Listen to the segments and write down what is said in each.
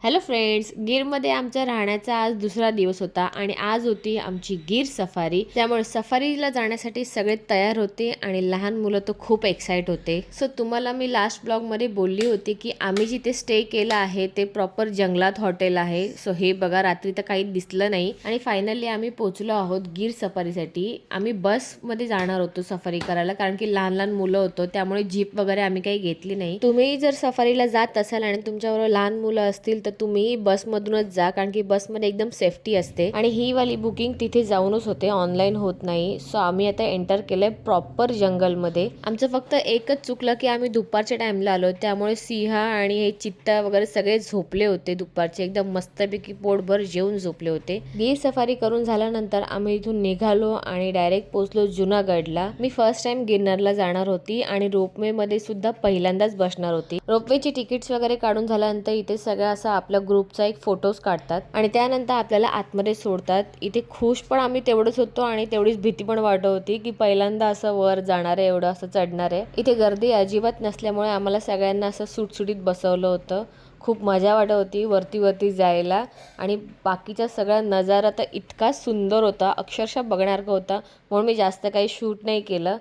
Hello friends, गीरमध्ये आमच्या राहण्याचा आज दुसरा दिवस होता आणि आज होती आमची गीर सफारी. त्यामुळे सफारीला जाण्यासाठी सगळे तयार होते आणि लहान मुलं तर खूप एक्साइट होते. सो तुम्हाला मी लास्ट ब्लॉगमध्ये बोलली होती की आम्ही जिथे स्टे केला आहे ते प्रॉपर जंगलात हॉटेल आहे. सो हे बघा, रात्री तर काही दिसलं नाही आणि फायनली आम्ही पोहोचलो आहोत गीर सफारीसाठी. आम्ही बसमध्ये जाणार होतो सफारी करायला, कारण की लहान लहान मुलं होतो, त्यामुळे जीप वगैरे आम्ही काही घेतली नाही. तुम्ही जर सफारीला जात असाल आणि तुमच्याबरोबर लहान मुलं असतील तर तुम्ही बसमधूनच जा, कारण की बसमध्ये एकदम सेफ्टी असते. आणि ही वाली बुकिंग तिथे जाऊनच होते, ऑनलाईन होत नाही. सो आम्ही आता एंटर केलंय प्रॉपर जंगलमध्ये. आमचं फक्त एकच चुकलं की आम्ही दुपारच्या टाइमला आलो, त्यामुळे सिंह आणि हे चित्ता वगैरे सगळे झोपले होते दुपारचे, एकदम मस्तपैकी पोटभर जेवून झोपले होते. गीर सफारी करून झाल्यानंतर आम्ही इथून निघालो आणि डायरेक्ट पोहोचलो जुनागडला. मी फर्स्ट टाइम गिरनारला जाणार होती आणि रोपवे मध्ये सुद्धा पहिल्यांदाच बसणार होती. रोपवेची तिकीट्स वगैरे काढून झाल्यानंतर इथे सगळं असं आपल्या ग्रुपचा एक फोटोज काढतात आणि त्यानंतर आपल्याला आतमध्ये सोडतात. इथे खुश पण आम्ही तेवढंच होतो आणि तेवढीच भीती पण वाटत होती की पहिल्यांदा असं वर जाणार आहे, एवढं असं चढणार आहे. इथे गर्दी अजिबात नसल्यामुळे आम्हाला सगळ्यांना असं सुटसुटीत बसवलं होतं. खूप मजा वाटत होती वरती वरती जायला आणि बाकीचा सगळा नजारा तर इतका सुंदर होता, अक्षरशः बघण्यासारखं होता, म्हणून मी जास्त काही शूट नाही केलं.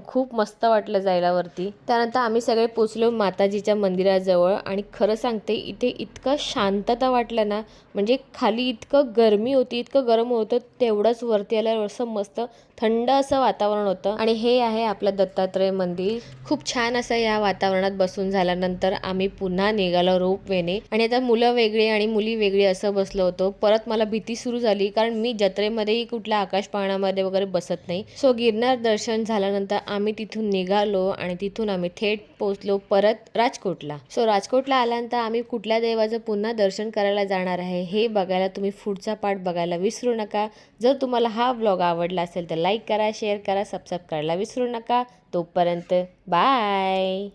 खूप मस्त वाटलं जायला वरती. त्यानंतर आम्ही सगळे पोचलो माताजीच्या मंदिराजवळ आणि खरं सांगते इथे इतकं शांतता वाटलं ना, म्हणजे खाली इतकं गरमी होती, इतकं गरम होतं, तेवढंच वरती आल्यावर असं मस्त थंड असं वातावरण होतं. आणि हे आहे आपलं दत्तात्रय मंदिर. खूप छान असं या वातावरणात बसून झाल्यानंतर आम्ही पुन्हा निघालो रोपवेने. आणि आता मुलं वेगळी आणि मुली वेगळी असं बसलो होतो. परत मला भीती सुरू झाली, कारण मी जत्रेमध्येही कुठल्या आकाश पाळण्यामध्ये वगैरे बसत नाही. सो गिरनार दर्शन झाल्यानंतर आम्ही तिथून निघालो आणि तिथून आम्ही थेट पोहोचलो परत राजकोटला. सो राजकोटला आल्यानंतर आम्ही कुठल्या देवाचं पुन्हा दर्शन करायला जाणार आहे हे बघायला तुम्ही पुढचा पार्ट बघायला विसरू नका. जर तुम्हाला हा व्लॉग आवडला असेल तर लाईक करा, शेअर करा, सबस्क्राईब करायला विसरू नका. तोपर्यंत बाय.